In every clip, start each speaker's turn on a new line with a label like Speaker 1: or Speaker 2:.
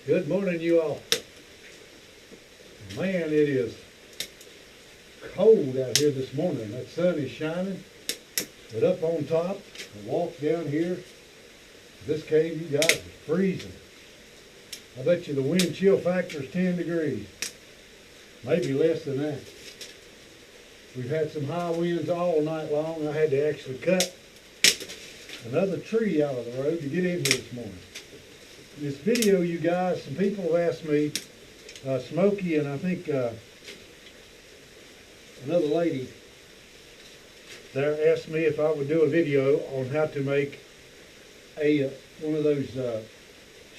Speaker 1: Good morning, you all. Man, it is cold out here this morning. That sun is shining, but up on top, I walk down here. This cave, you guys, is freezing. I bet you the wind chill factor is 10 degrees, maybe less than that. We've had some high winds all night long. I had to actually cut another tree out of the road to get in here this morning. This video, you guys, some people have asked me, Smokey and I think another lady there asked me if I would do a video on how to make a one of those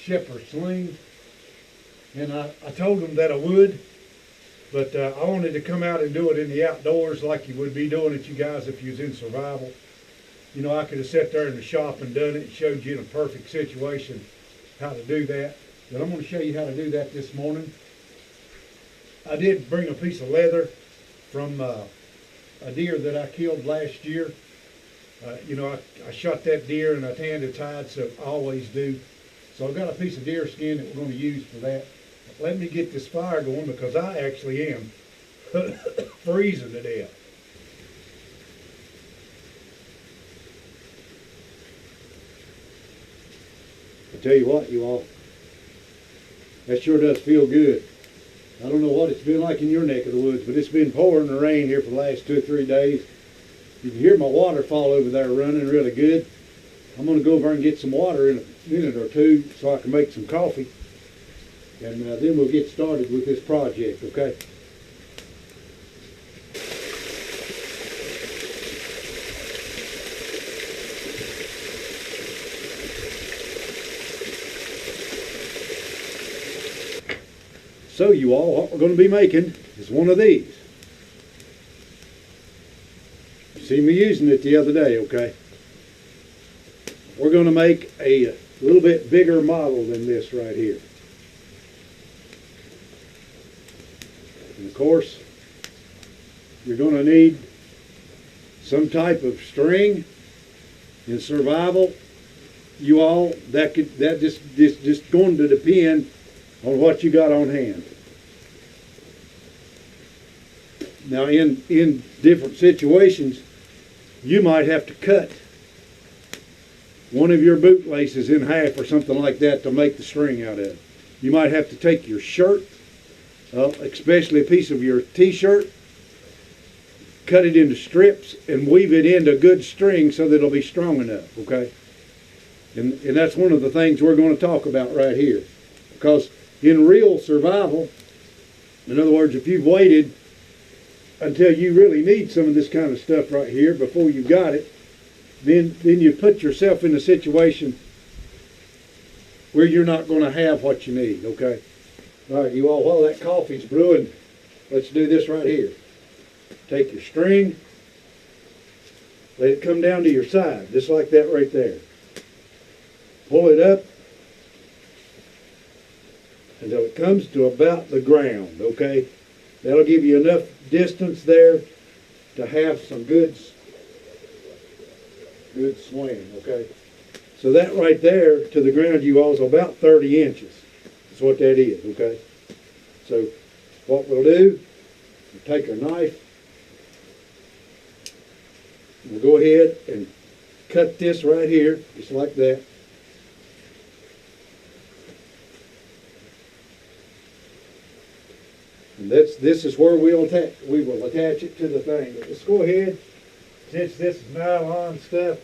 Speaker 1: shepherd slings, and I told them that I would, but I wanted to come out and do it in the outdoors like you would be doing it, you guys, if you was in survival. You know, I could have sat there in the shop and done it and showed you in a perfect situation how to do that, but I'm going to show you how to do that this morning. I did bring a piece of leather from a deer that I killed last year. You know, I shot that deer and I tanned its hide, so I always do. So I've got a piece of deer skin that we're going to use for that. Let me get this fire going because I actually am freezing to death. I tell you what, you all, that sure does feel good. I don't know what it's been like in your neck of the woods, but it's been pouring the rain here for the last 2 or 3 days. You can hear my waterfall over there running really good. I'm going to go over and get some water in a minute or two so I can make some coffee. And then we'll get started with this project, okay? So you all, what we're going to be making is one of these. You see me using it the other day, okay? We're going to make a little bit bigger model than this right here. And of course, you're going to need some type of string. In survival, you all, that just going to depend on what you got on hand. Now in different situations, you might have to cut one of your bootlaces in half or something like that to make the string out of it. You might have to take your shirt, especially a piece of your t-shirt, cut it into strips and weave it into good string so that it'll be strong enough, okay? And that's one of the things we're going to talk about right here. Because in real survival, in other words, if you've waited until you really need some of this kind of stuff right here before you got it, then you put yourself in a situation where you're not going to have what you need, okay? All right, you all, while that coffee's brewing, let's do this right here. Take your string, let it come down to your side, just like that right there. Pull it up until it comes to about the ground, okay? That'll give you enough distance there to have some good swing, okay? So that right there to the ground, you all, is about 30 inches. That's what that is, okay? So what we'll do, we'll take our knife, we'll go ahead and cut this right here, just like that. And this is where we will attach it to the thing. But let's go ahead, since this is nylon stuff,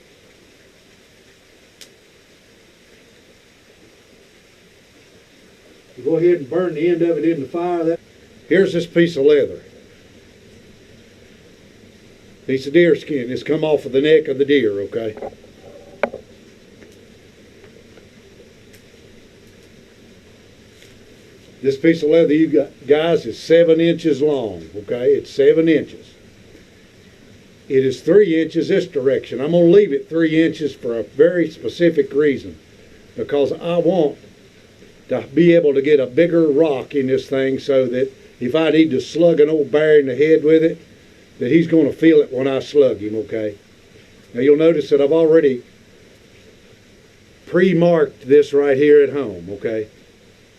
Speaker 1: we'll go ahead and burn the end of it in the fire. Here's this piece of leather. Piece of deer skin. It's come off of the neck of the deer, okay? This piece of leather, you got, guys, is 7 inches long, okay? It's 7 inches. It is 3 inches this direction. I'm going to leave it 3 inches for a very specific reason. Because I want to be able to get a bigger rock in this thing so that if I need to slug an old bear in the head with it, that he's going to feel it when I slug him, okay? Now you'll notice that I've already pre-marked this right here at home, okay?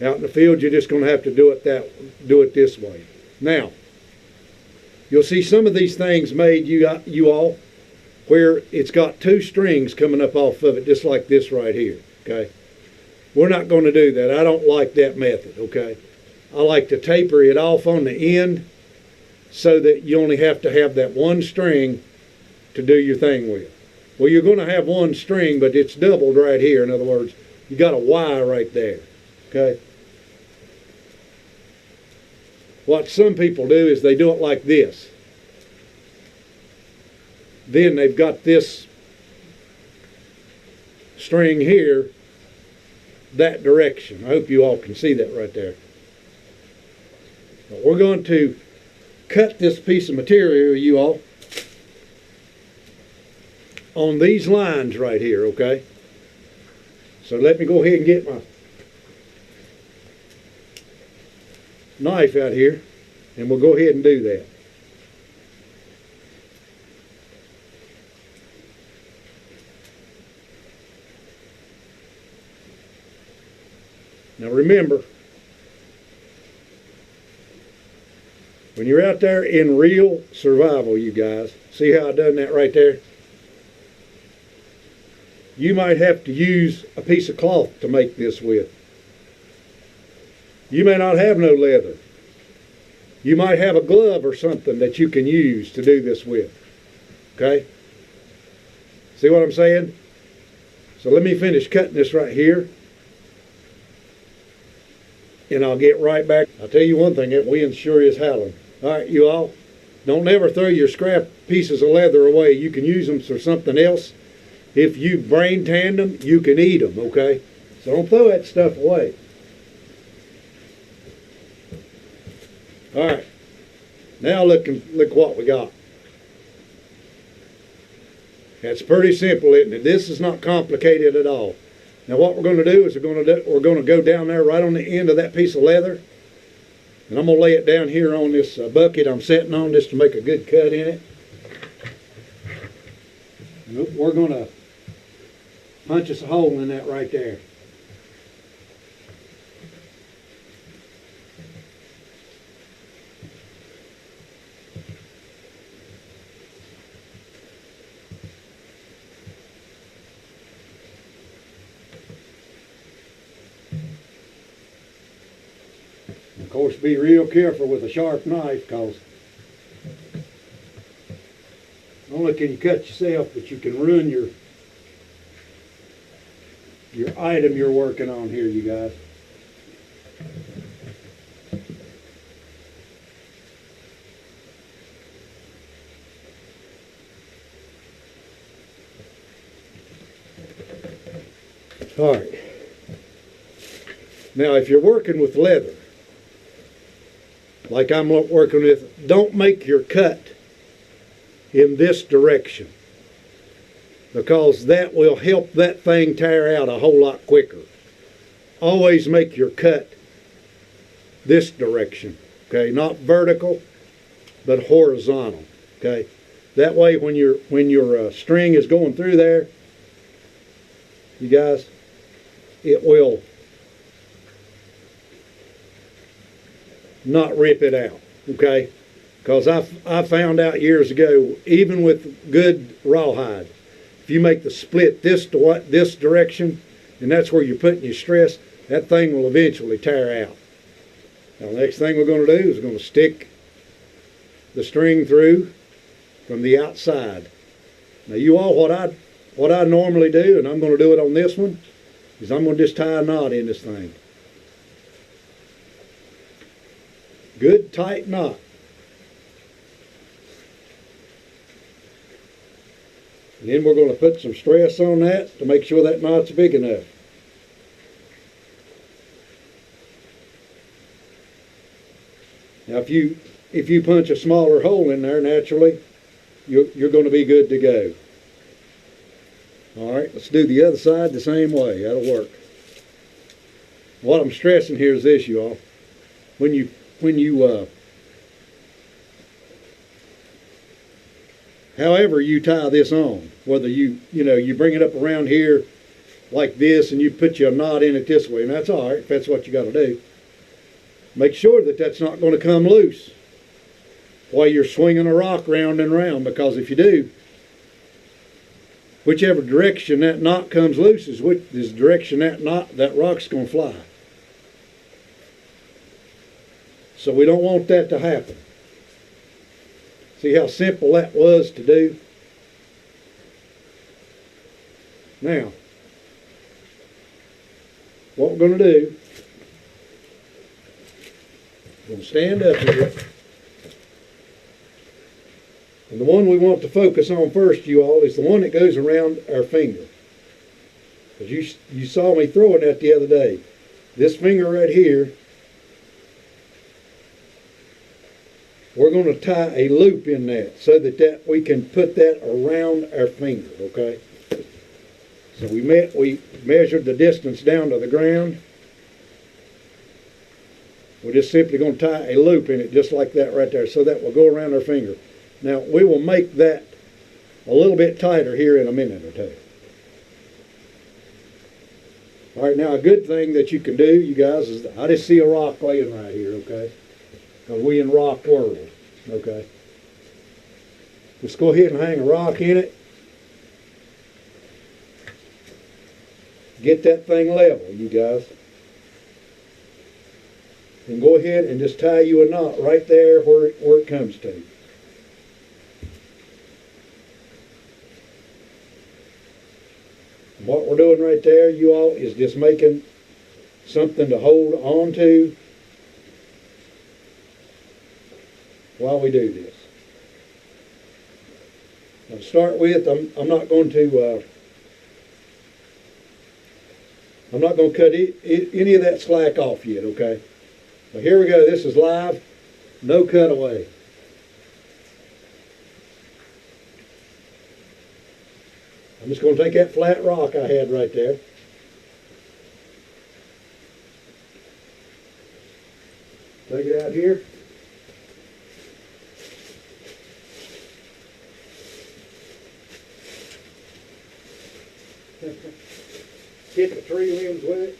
Speaker 1: Out in the field, you're just going to have to do it this way. Now, you'll see some of these things made, you all, where it's got two strings coming up off of it, just like this right here, okay? We're not going to do that. I don't like that method, okay? I like to taper it off on the end so that you only have to have that one string to do your thing with. Well, you're going to have one string, but it's doubled right here. In other words, you got a Y right there, okay? What some people do is they do it like this. Then they've got this string here that direction. I hope you all can see that right there. But we're going to cut this piece of material, you all, on these lines right here, okay? So let me go ahead and get my knife out here, and we'll go ahead and do that. Now remember, when you're out there in real survival, you guys, see how I done that right there? You might have to use a piece of cloth to make this with. You may not have no leather. You might have a glove or something that you can use to do this with. Okay? See what I'm saying? So let me finish cutting this right here. And I'll get right back. I'll tell you one thing, that wind sure is howling. All right, you all, don't ever throw your scrap pieces of leather away. You can use them for something else. If you brain tanned them, you can eat them, okay? So don't throw that stuff away. All right, now look what we got. That's pretty simple, isn't it? This is not complicated at all. Now what we're going to do is we're going to go down there right on the end of that piece of leather, and I'm going to lay it down here on this bucket I'm sitting on just to make a good cut in it. And we're going to punch us a hole in that right there. Of course, be real careful with a sharp knife, because not only can you cut yourself, but you can ruin your item you're working on here, you guys. All right. Now, if you're working with leather, like I'm working with, don't make your cut in this direction, because that will help that thing tear out a whole lot quicker. Always make your cut this direction, okay? Not vertical, but horizontal, okay? That way when your string is going through there, you guys, it will not rip it out, okay? Because I found out years ago, even with good rawhide, if you make the split this direction, and that's where you're putting your stress, that thing will eventually tear out. Now, the next thing we're going to do is we're going to stick the string through from the outside. Now, you all, what I normally do, and I'm going to do it on this one, is I'm going to just tie a knot in this thing. Good tight knot. And then we're going to put some stress on that to make sure that knot's big enough. Now if you punch a smaller hole in there, naturally, you're going to be good to go. All right, let's do the other side the same way. That'll work. What I'm stressing here is this, you all. When you however you tie this on, whether you bring it up around here like this and you put your knot in it this way, and that's all right if that's what you got to do. Make sure that that's not going to come loose while you're swinging a rock round and round, because if you do, whichever direction that knot comes loose is the direction that rock's going to fly. So we don't want that to happen. See how simple that was to do? Now, what we're going to do, we're going to stand up here. And the one we want to focus on first, you all, is the one that goes around our finger. Because you saw me throwing that the other day. This finger right here, we're going to tie a loop in that so that we can put that around our finger, okay? So we measured the distance down to the ground. We're just simply going to tie a loop in it just like that right there so that will go around our finger. Now, we will make that a little bit tighter here in a minute or two. All right, now a good thing that you can do, you guys, is I just see a rock laying right here, okay? Because we in rock world, okay? Just go ahead and hang a rock in it. Get that thing level, you guys. And go ahead and just tie you a knot right there where it comes to. What we're doing right there, you all, is just making something to hold on to while we do this. Now to start with, I'm not going to cut any of that slack off yet, okay? So here we go. This is live, no cutaway. I'm just going to take that flat rock I had right there. Take it out here. Hit the tree limbs with it.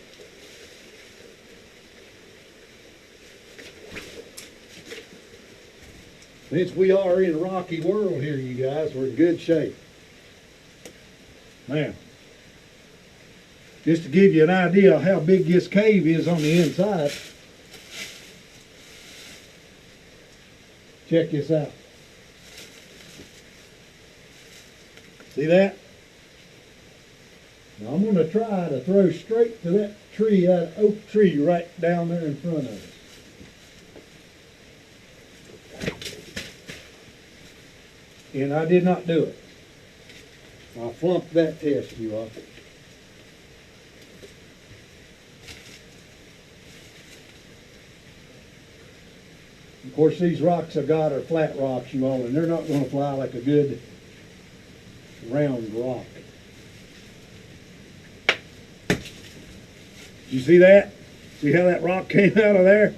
Speaker 1: Since we are in a rocky world here, you guys, we're in good shape. Now, just to give you an idea of how big this cave is on the inside, check this out. See that? Now I'm going to try to throw straight to that tree, that oak tree right down there in front of us. And I did not do it. I flunked that test, you all. Of course, these rocks I got are flat rocks, you all, and they're not going to fly like a good round rock. Did you see that? See how that rock came out of there?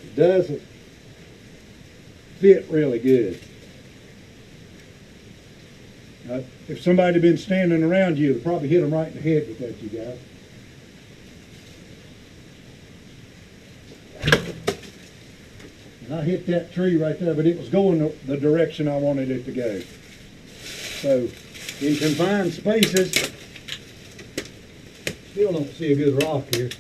Speaker 1: It doesn't fit really good. If somebody had been standing around you, they'd probably hit them right in the head with that, you guys. And I hit that tree right there, but it was going the direction I wanted it to go. So, in confined spaces, still don't see a good rock here.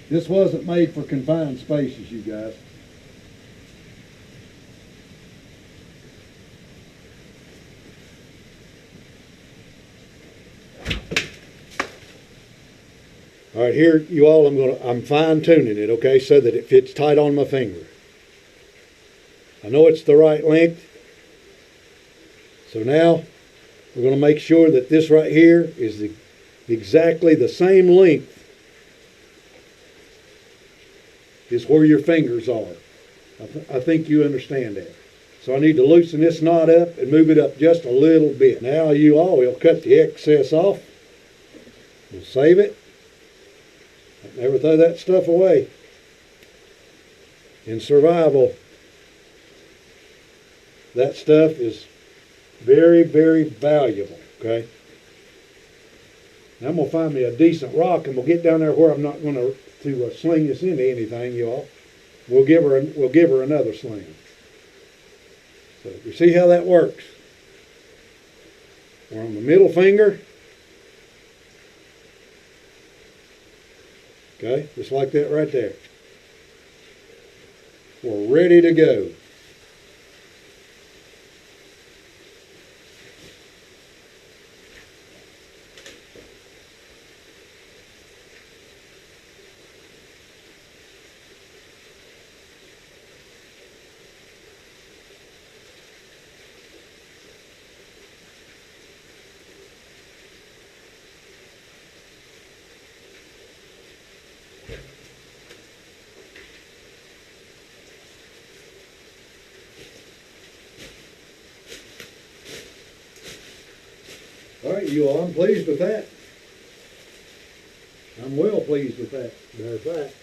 Speaker 1: This wasn't made for confined spaces, you guys. All right, here, you all, I'm fine tuning it, okay, so that it fits tight on my finger. I know it's the right length. So now we're going to make sure that this right here is exactly the same length is where your fingers are. I think you understand that. So I need to loosen this knot up and move it up just a little bit. Now you all will cut the excess off. We'll save it. Never throw that stuff away. In survival, that stuff is very, very valuable, okay? Now I'm going to find me a decent rock, and we'll get down there where I'm not going to sling this into anything, you all. We'll give her another sling. So you see how that works? We're on the middle finger. Okay, just like that right there. We're ready to go. All right, you all, I'm pleased with that. I'm well pleased with that. Matter of fact,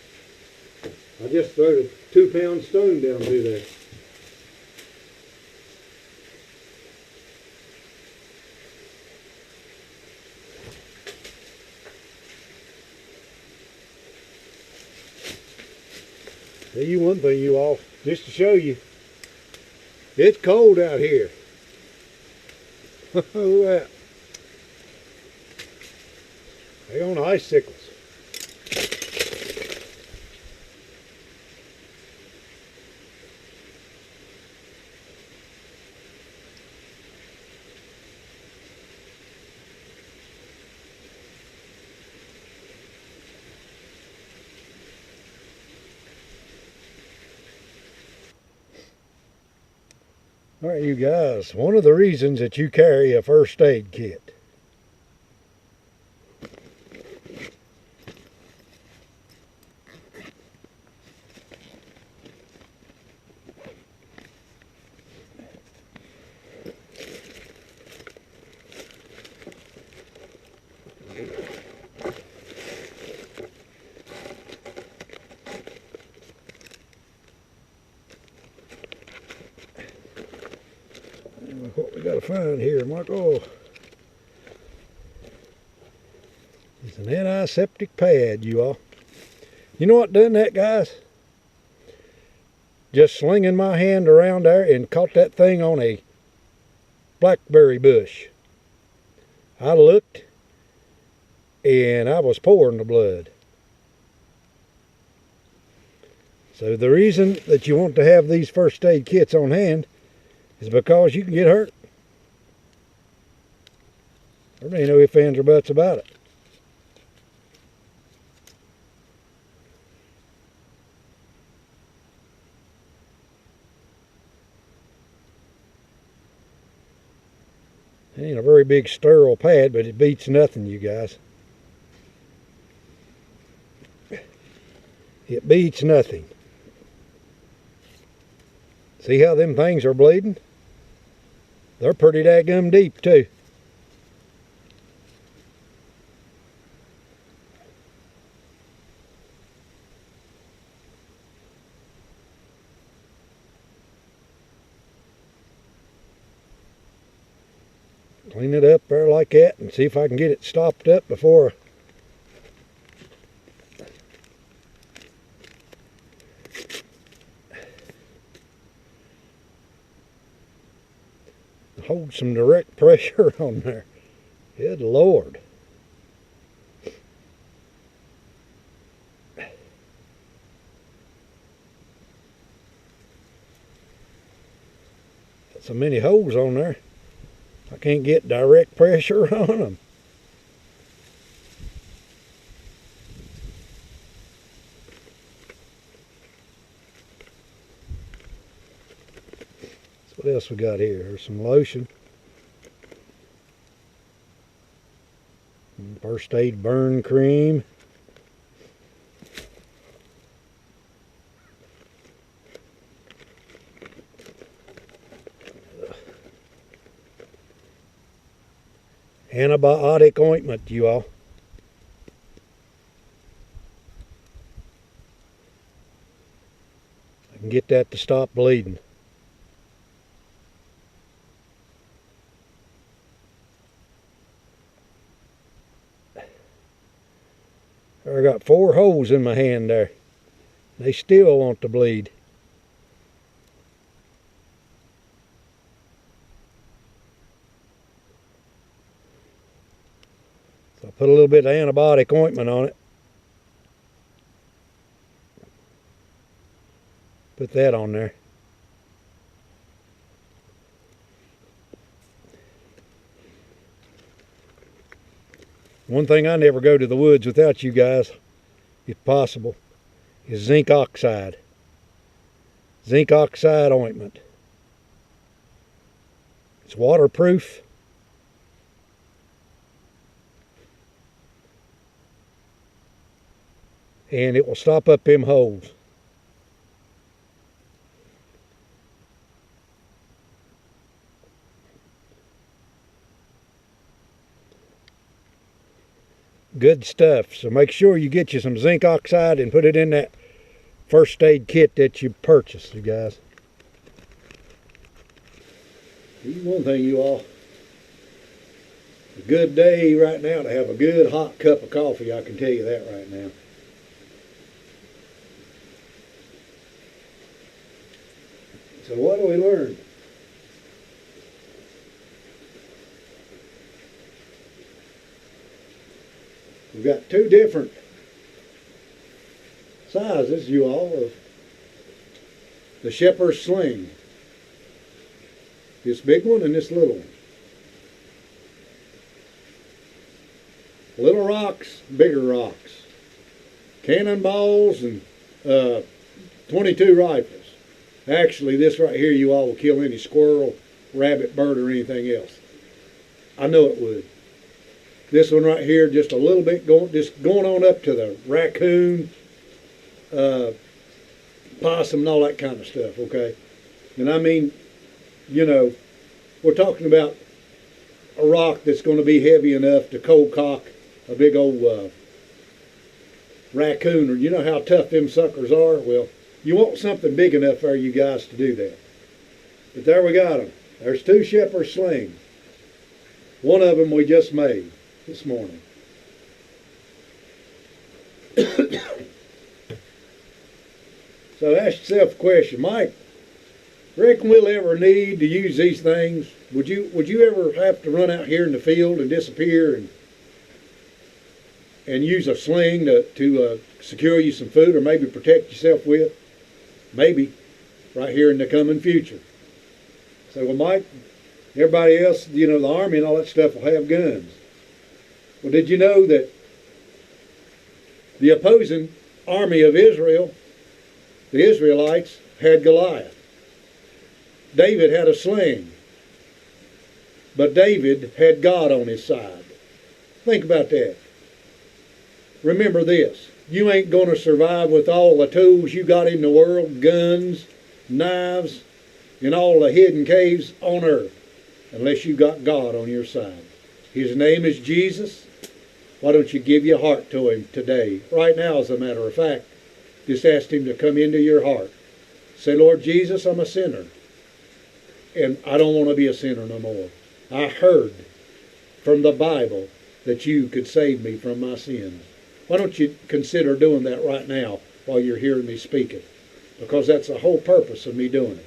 Speaker 1: I just threw a 2-pound stone down through there. Tell you one thing, you all, just to show you, it's cold out here. Look at that. They on icicles. All right, you guys, one of the reasons that you carry a first aid kit. What we got to find here, Michael? It's an antiseptic pad, you all. You know what done that, guys? Just slinging my hand around there and caught that thing on a blackberry bush. I looked and I was pouring the blood. So the reason that you want to have these first aid kits on hand is because you can get hurt. There ain't no ifs, ands, or buts about it. It ain't a very big sterile pad, but it beats nothing, you guys. It beats nothing. See how them things are bleeding? They're pretty daggum deep too. Clean it up there like that and see if I can get it stopped up before hold some direct pressure on there. Good Lord. Got so many holes on there. I can't get direct pressure on them. So what else we got here? There's some lotion. First aid burn cream. Antibiotic ointment, you all. I can get that to stop bleeding. I got 4 holes in my hand there. They still want to bleed. So I put a little bit of antibiotic ointment on it. Put that on there. One thing I never go to the woods without, you guys, if possible, is zinc oxide. Zinc oxide ointment. It's waterproof. And it will stop up them holes. Good stuff. So make sure you get you some zinc oxide and put it in that first aid kit that you purchased, you guys. One thing, you all, a good day right now to have a good hot cup of coffee, I can tell you that right now. So what do we learn? We've got 2 different sizes, you all, of the shepherd's sling. This big one and this little one. Little rocks, bigger rocks. Cannonballs and 22 rifles. Actually, this right here, you all, will kill any squirrel, rabbit, bird, or anything else. I know it would. This one right here, just a little bit, going on up to the raccoon, possum, and all that kind of stuff, okay? And I mean, you know, we're talking about a rock that's going to be heavy enough to cold cock a big old raccoon, or you know how tough them suckers are? Well, you want something big enough for you guys to do that. But there we got them. There's 2 shepherd's slings. One of them we just made this morning. So ask yourself a question, Mike. Reckon we'll ever need to use these things? Would you ever have to run out here in the field and disappear and use a sling to secure you some food, or maybe protect yourself with? Maybe, right here in the coming future. So, well, Mike, everybody else, you know, the army and all that stuff will have guns. Well, did you know that the opposing army of Israel, the Israelites, had Goliath? David had a sling, but David had God on his side. Think about that. Remember this. You ain't going to survive with all the tools you got in the world, guns, knives, and all the hidden caves on earth, unless you got God on your side. His name is Jesus. Why don't you give your heart to Him today? Right now, as a matter of fact. Just ask Him to come into your heart. Say, Lord Jesus, I'm a sinner, and I don't want to be a sinner no more. I heard from the Bible that you could save me from my sins. Why don't you consider doing that right now while you're hearing me speaking? Because that's the whole purpose of me doing it.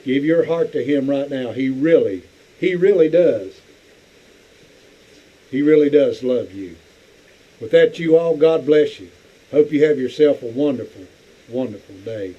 Speaker 1: Give your heart to Him right now. He really does. He really does love you. With that, you all, God bless you. Hope you have yourself a wonderful, wonderful day.